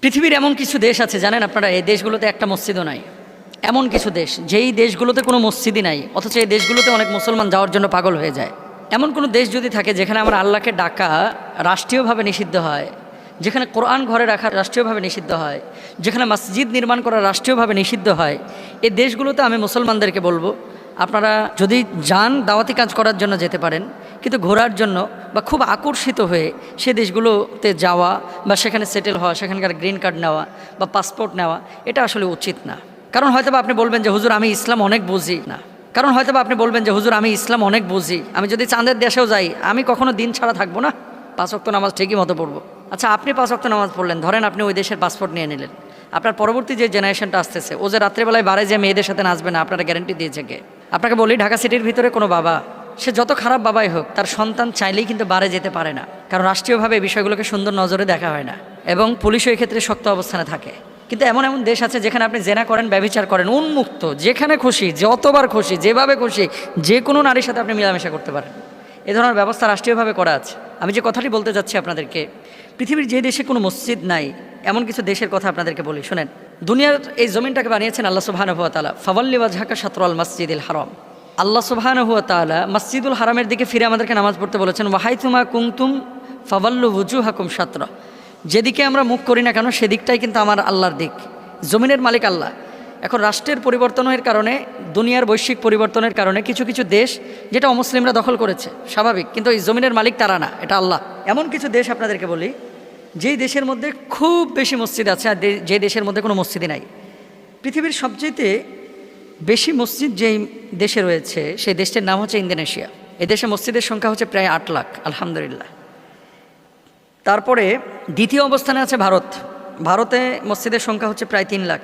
পৃথিবীর এমন কিছু দেশ আছে জানেন আপনারা, এই দেশগুলোতে একটা মসজিদও নাই। এমন কিছু দেশ যেই দেশগুলোতে কোনো মসজিদই নাই, অথচ এই দেশগুলোতে অনেক মুসলমান যাওয়ার জন্য পাগল হয়ে যায়। এমন কোনো দেশ যদি থাকে যেখানে আমার আল্লাহকে ডাকা রাষ্ট্রীয়ভাবে নিষিদ্ধ হয়, যেখানে কোরআন ঘরে রাখা রাষ্ট্রীয়ভাবে নিষিদ্ধ হয়, যেখানে মসজিদ নির্মাণ করা রাষ্ট্রীয়ভাবে নিষিদ্ধ হয়, এই দেশগুলোতে আমি মুসলমানদেরকে বলবো, আপনারা যদি যান দাওয়াতি কাজ করার জন্য যেতে পারেন, কিন্তু ঘোরার জন্য বা খুব আকর্ষিত হয়ে সে দেশগুলোতে যাওয়া বা সেখানে সেটেল হওয়া, সেখানকার গ্রিন কার্ড নেওয়া বা পাসপোর্ট নেওয়া, এটা আসলে উচিত না। কারণ হয়তোবা আপনি বলবেন যে হুজুর আমি ইসলাম অনেক বুঝি না, কারণ হয়তোবা আপনি বলবেন যে হুজুর আমি ইসলাম অনেক বুঝি, আমি যদি চাঁদের দেশেও যাই আমি কখনো দিন ছাড়া থাকবো না, 5 ওয়াক্ত নামাজ ঠিকই মতো পড়বো। আচ্ছা, আপনি 5 ওয়াক্ত নামাজ পড়লেন, ধরেন আপনি ওই দেশের পাসপোর্ট নিয়ে নিলেন, আপনার পরবর্তী যে জেনারেশনটা আসতেছে ও যে রাত্রেবেলায় বারে যে মেয়েদের সাথে নাচবে না, আপনারা গ্যারান্টি দিয়েছে কে? আপনাকে বলি, ঢাকা সিটির ভিতরে কোনো বাবা, সে যত খারাপ বাবাই হোক, তার সন্তান চাইলেই কিন্তু বারে যেতে পারে না, কারণ রাষ্ট্রীয়ভাবে এই বিষয়গুলোকে সুন্দর নজরে দেখা হয় না এবং পুলিশও এই ক্ষেত্রে শক্ত অবস্থানে থাকে। কিন্তু এমন এমন দেশ আছে যেখানে আপনি জেনা করেন, ব্যভিচার করেন, উন্মুক্ত, যেখানে খুশি, যতবার খুশি, যেভাবে খুশি, যে কোনো নারীর সাথে আপনি মেলামেশা করতে পারেন। এ ধরনের ব্যবস্থা রাষ্ট্রীয়ভাবে করা আছে। আমি যে কথাটি বলতে যাচ্ছি আপনাদেরকে, পৃথিবীর যে দেশে কোনো মসজিদ নাই এমন কিছু দেশের কথা আপনাদেরকে বলি, শোনেন। দুনিয়ার এই জমিনটাকে বানিয়েছেন আল্লাহ সুবহানাহু ওয়া তাআলা। ফাওয়াল্লি ওয়াজহাকা শাতরাল মাসজিদিল হারাম। আল্লাহ সুবহানাহু ওয়া তাআলা মসজিদুল হারামের দিকে ফিরে আমাদেরকে নামাজ পড়তে বলেছেন। ওয়াহাইতুমা কুনতুম ফাওয়াল্লু ওয়ুজুহাকুম শাতরা। যেদিকে আমরা মুখ করি না কেন সেদিকটাই কিন্তু আমার আল্লাহর দিক। জমিনের মালিক আল্লাহ। এখন রাষ্ট্রের পরিবর্তনের কারণে, দুনিয়ার বৈশ্বিক পরিবর্তনের কারণে কিছু কিছু দেশ যেটা অমুসলিমরা দখল করেছে, স্বাভাবিক, কিন্তু এই জমিনের মালিক তারা না, এটা আল্লাহ। এমন কিছু দেশ আপনাদেরকে বলি যেই দেশের মধ্যে খুব বেশি মসজিদ আছে আর যে দেশের মধ্যে কোনো মসজিদই নাই। পৃথিবীর সবচেয়ে বেশি মসজিদ যেই দেশে রয়েছে সেই দেশটির নাম হচ্ছে ইন্দোনেশিয়া। এই দেশে মসজিদের সংখ্যা হচ্ছে প্রায় 8 লাখ, আলহামদুলিল্লাহ। তারপরে দ্বিতীয় অবস্থানে আছে ভারত। ভারতে মসজিদের সংখ্যা হচ্ছে প্রায় 3 লাখ।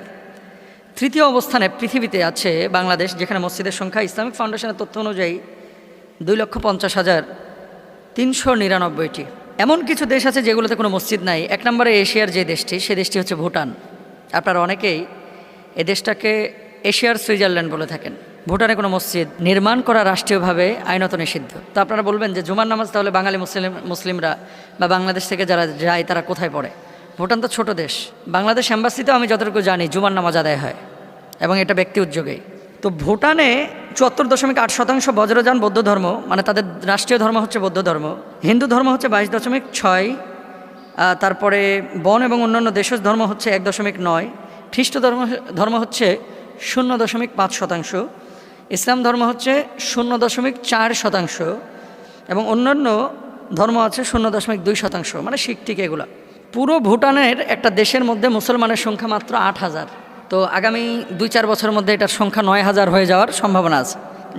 তৃতীয় অবস্থানে পৃথিবীতে আছে বাংলাদেশ, যেখানে মসজিদের সংখ্যা ইসলামিক ফাউন্ডেশনের তথ্য অনুযায়ী 2,50,399টি। এমন কিছু দেশ আছে যেগুলোতে কোনো মসজিদ নাই। 1 নম্বরে এশিয়ার যে দেশটি, সে দেশটি হচ্ছে ভুটান। আপনারা অনেকেই এ দেশটাকে এশিয়ার সুইজারল্যান্ড বলে থাকেন। ভুটানে কোনো মসজিদ নির্মাণ করা রাষ্ট্রীয়ভাবে আইনত নিষিদ্ধ। তো আপনারা বলবেন যে জুমার নামাজ তাহলে বাঙালি মুসলিমরা বা বাংলাদেশ থেকে যারা যায় তারা কোথায় পড়ে? ভুটান তো ছোট দেশ। বাংলাদেশ এম্বাসিতেও আমি যতটুকু জানি জুমার নামাজ আদায় হয় এবং এটা ব্যক্তি উদ্যোগেই। তো ভুটানে 74.8% বজ্রযান বৌদ্ধ ধর্ম, মানে তাদের রাষ্ট্রীয় ধর্ম হচ্ছে বৌদ্ধ ধর্ম। হিন্দু ধর্ম হচ্ছে 22.6, তারপরে বন এবং অন্যান্য দেশজ ধর্ম হচ্ছে 1.9, খ্রিস্ট ধর্ম হচ্ছে 0.5%, ইসলাম ধর্ম হচ্ছে 0.4% এবং অন্যান্য ধর্ম আছে 0.2%, মানে শিখ টিক এগুলো। পুরো ভুটানের একটা দেশের মধ্যে মুসলমানের সংখ্যা মাত্র 8,000। তো আগামী 2-4 বছরের মধ্যে এটার সংখ্যা 9,000 হয়ে যাওয়ার সম্ভাবনা আছে।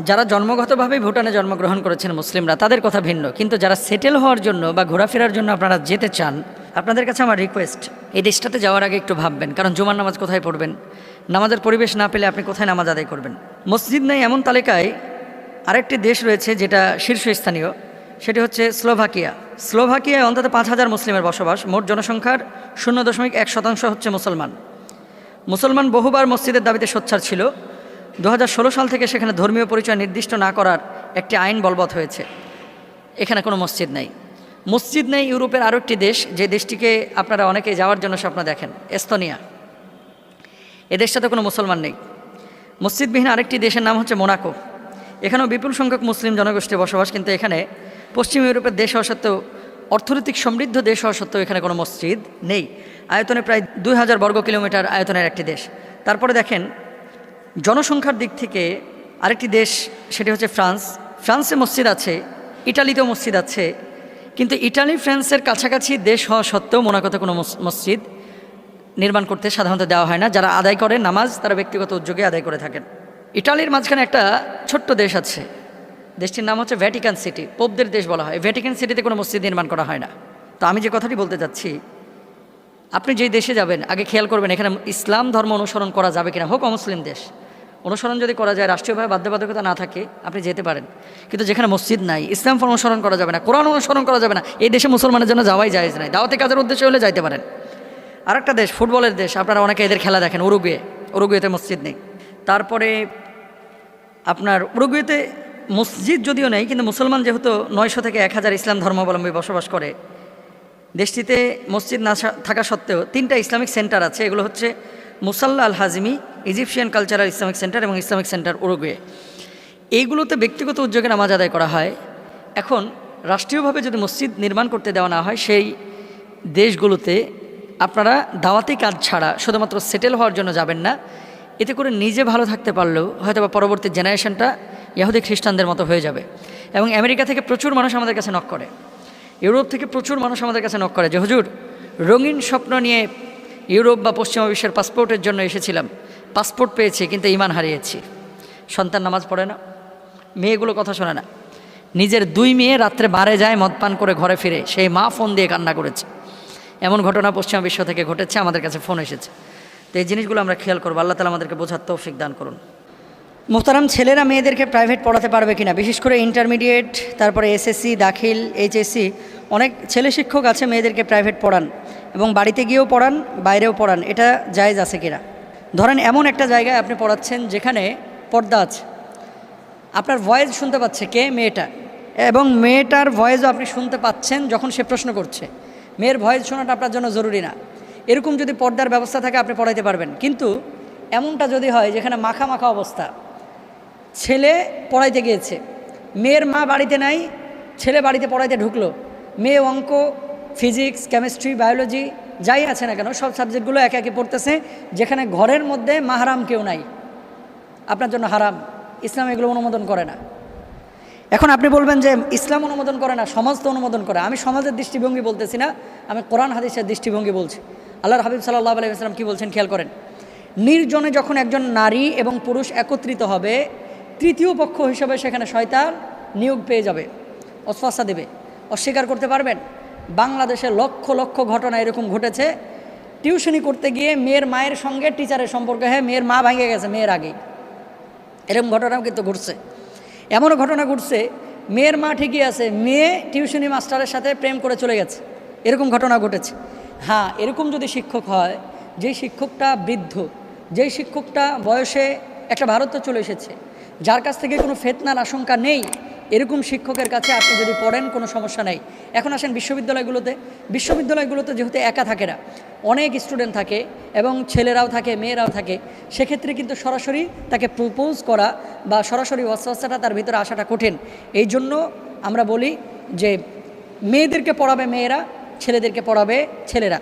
যারা জন্মগতভাবেই ভুটানে জন্মগ্রহণ করেছেন মুসলিমরা, তাদের কথা ভিন্ন, কিন্তু যারা সেটেল হওয়ার জন্য বা ঘোরাফেরার জন্য আপনারা যেতে চান, আপনাদের কাছে আমার রিকোয়েস্ট, এই দেশটাতে যাওয়ার আগে একটু ভাববেন। কারণ জুমার নামাজ কোথায় পড়বেন? নামাজের পরিবেশ না পেলে আপনি কোথায় নামাজ আদায় করবেন? মসজিদ নেই এমন তালিকায় আরেকটি দেশ রয়েছে যেটা শীর্ষস্থানীয়, সেটি হচ্ছে স্লোভাকিয়া। স্লোভাকিয়ায় অন্তত 5,000 মুসলিমের বসবাস। মোট জনসংখ্যার 0.1% হচ্ছে মুসলমান। মুসলমান বহুবার মসজিদের দাবিতে সোচ্চার ছিল। 2016 সাল থেকে সেখানে ধর্মীয় পরিচয় নির্দিষ্ট না করার একটি আইন বলবৎ হয়েছে। এখানে কোনো মসজিদ নেই। মসজিদ নেই ইউরোপের আরও একটি দেশ, যে দেশটিকে আপনারা অনেকেই যাওয়ার জন্য স্বপ্ন দেখেন, এস্তোনিয়া। এ দেশটাতে কোনো মুসলমান নেই। মসজিদবিহীন আরেকটি দেশের নাম হচ্ছে মোনাকো। এখানেও বিপুল সংখ্যক মুসলিম জনগোষ্ঠী বসবাস, কিন্তু এখানে পশ্চিম ইউরোপের দেশ হওয়া সত্ত্বেও, অর্থনৈতিক সমৃদ্ধ দেশ হওয়া সত্ত্বেও এখানে কোনো মসজিদ নেই। আয়তনে প্রায় 2,000 বর্গ কিলোমিটার আয়তনের একটি দেশ। তারপরে দেখেন জনসংখ্যার দিক থেকে আরেকটি দেশ, সেটি হচ্ছে ফ্রান্স। ফ্রান্সে মসজিদ আছে, ইটালিতেও মসজিদ আছে, কিন্তু ইটালি ফ্রান্সের কাছাকাছি দেশ হওয়া সত্ত্বেও মোনাকোতে কোনো মসজিদ নির্মাণ করতে সাধারণত দেওয়া হয় না। যারা আদায় করে নামাজ, তারা ব্যক্তিগত উদ্যোগে আদায় করে থাকেন। ইটালির মাঝখানে একটা ছোট্ট দেশ আছে, দেশটির নাম হচ্ছে ভ্যাটিকান সিটি। পোপদের দেশ বলা হয়। ভ্যাটিকান সিটিতে কোনো মসজিদ নির্মাণ করা হয় না। তো আমি যে কথাটি বলতে যাচ্ছি, আপনি যেই দেশে যাবেন আগে খেয়াল করবেন এখানে ইসলাম ধর্ম অনুসরণ করা যাবে কিনা। হোক অমুসলিম দেশ, অনুসরণ যদি করা যায়, রাষ্ট্রীয়ভাবে বাধ্যবাধকতা না থাকে, আপনি যেতে পারেন। কিন্তু যেখানে মসজিদ নাই, ইসলাম অনুসরণ করা যাবে না, কোরআন অনুসরণ করা যাবে না, এই দেশে মুসলমানের জন্য যাওয়াই জায়েজ নাই। দাওয়াতি কাজের উদ্দেশ্যে হলে যাইতে পারেন। আরেকটা দেশ, ফুটবলের দেশ, আপনারা অনেকে এদের খেলা দেখেন, উরুগুয়ে। উরুগুয়েতে মসজিদ নেই। তারপরে আপনার উরুগুয়েতে মসজিদ যদিও নেই, কিন্তু মুসলমান যেহেতু 900 থেকে 1,000 ইসলাম ধর্মাবলম্বী বসবাস করে, দেশটিতে মসজিদ না থাকা সত্ত্বেও 3টা ইসলামিক সেন্টার আছে। এগুলো হচ্ছে মুসাল্লা আল হাজিমি, ইজিপশিয়ান কালচারাল ইসলামিক সেন্টার এবং ইসলামিক সেন্টার উরুগুয়ে। এইগুলোতে ব্যক্তিগত উদ্যোগে নামাজ আদায় করা হয়। এখন রাষ্ট্রীয়ভাবে যদি মসজিদ নির্মাণ করতে দেওয়া না হয়, সেই দেশগুলোতে আপনারা দাওয়াতি কাজ ছাড়া শুধুমাত্র সেটেল হওয়ার জন্য যাবেন না। এতে করে নিজে ভালো থাকতে পারলেও হয়তো বা পরবর্তী জেনারেশনটা ইহুদি খ্রিস্টানদের মতো হয়ে যাবে। এবং আমেরিকা থেকে প্রচুর মানুষ আমাদের কাছে নক করে, ইউরোপ থেকে প্রচুর মানুষ আমাদের কাছে নক করে যে হুজুর, রঙিন স্বপ্ন নিয়ে ইউরোপ বা পশ্চিমা বিশ্বের পাসপোর্টের জন্য এসেছিলাম, পাসপোর্ট পেয়েছি কিন্তু ঈমান হারিয়েছি। সন্তান নামাজ পড়ে না, মেয়েগুলো কথা শোনে না, নিজের 2 মেয়ে রাত্রে বারে যায় মদ পান করে ঘরে ফিরে সেই মা ফোন দিয়ে কান্না করেছে। এমন ঘটনা পশ্চিমা বিশ্ব থেকে ঘটেছে, আমাদের কাছে ফোন এসেছে। তো এই জিনিসগুলো আমরা খেয়াল করবো। আল্লাহ তাআলা আমাদেরকে বোঝার তৌফিক দান করুন। মোহতারাম, ছেলেরা মেয়েদেরকে প্রাইভেট পড়াতে পারবে কিনা, বিশেষ করে ইন্টারমিডিয়েট, তারপরে এসএসসি, দাখিল, এইচএসসি, অনেক ছেলে শিক্ষক আছে মেয়েদেরকে প্রাইভেট পড়ান এবং বাড়িতে গিয়েও পড়ান, বাইরেও পড়ান। এটা জায়েজ আছে কিনা? ধরেন এমন একটা জায়গায় আপনি পড়াচ্ছেন যেখানে পর্দা আছে, আপনার ভয়েস শুনতে পাচ্ছে কে? মেয়েটা। এবং মেয়েটার ভয়েসও আপনি শুনতে পাচ্ছেন যখন সে প্রশ্ন করছে। মেয়ের ভয়েস শোনাটা আপনার জন্য জরুরি না। এরকম যদি পর্দার ব্যবস্থা থাকে আপনি পড়াইতে পারবেন। কিন্তু এমনটা যদি হয় যেখানে মাখা মাখা অবস্থা, ছেলে পড়াইতে গিয়েছে, মেয়ের মা বাড়িতে নাই, ছেলে বাড়িতে পড়াইতে ঢুকলো, মেয়ে অঙ্ক, ফিজিক্স, কেমিস্ট্রি, বায়োলজি যাই আছে না কেন সব সাবজেক্টগুলো একে একে পড়তেছে, যেখানে ঘরের মধ্যে মাহারাম কেউ নাই, আপনার জন্য হারাম। ইসলাম এগুলো অনুমোদন করে না। এখন আপনি বলবেন যে ইসলাম অনুমোদন করে না, সমাজ তো অনুমোদন করে। আমি সমাজের দৃষ্টিভঙ্গি বলতেছি না, আমি কোরআন হাদিসের দৃষ্টিভঙ্গি বলছি। আল্লাহর হাবিব সাল্লাল্লাহু আলাইহি ওয়াসাল্লাম কী বলছেন খেয়াল করেন। নির্জনে যখন একজন নারী এবং পুরুষ একত্রিত হবে, তৃতীয় পক্ষ হিসেবে সেখানে শয়তান নিয়োগ পেয়ে যাবে, ওয়াসওয়াসা দেবে। অস্বীকার করতে পারবেন? বাংলাদেশে লক্ষ লক্ষ ঘটনা এরকম ঘটেছে। টিউশনি করতে গিয়ে মেয়ের মায়ের সঙ্গে টিচারের সম্পর্ক হয়ে মেয়ের মা ভেঙে গেছে মেয়ের আগেই। এরকম ঘটনাও কিন্তু ঘটছে। এমনও ঘটনা ঘটছে মেয়ের মা ঠিকই আছে, মেয়ে টিউশনি মাস্টারের সাথে প্রেম করে চলে গেছে, এরকম ঘটনা ঘটেছে। হ্যাঁ, এরকম যদি শিক্ষক হয়, যেই শিক্ষকটা বৃদ্ধ, যেই শিক্ষকটা বয়সে একটা ভারত চলে এসেছে, যার কাছ থেকে কোনো ফিতনার আশঙ্কা নেই, এরকম শিক্ষকের কাছে আপনি যদি পড়েন কোনো সমস্যা নেই। এখন আসেন বিশ্ববিদ্যালয়গুলোতে যেহেতু একা থাকে না, অনেক স্টুডেন্ট থাকে এবং ছেলেরাও থাকে মেয়েরাও থাকে, সেক্ষেত্রে কিন্তু সরাসরি তাকে প্রপোজ করা বা সরাসরি ওয়াসওয়াসাটা তার ভিতরে আসাটা কঠিন। এই জন্য আমরা বলি যে মেয়েদেরকে পড়াবে মেয়েরা, ছেলেদেরকে পড়াবে ছেলেরা।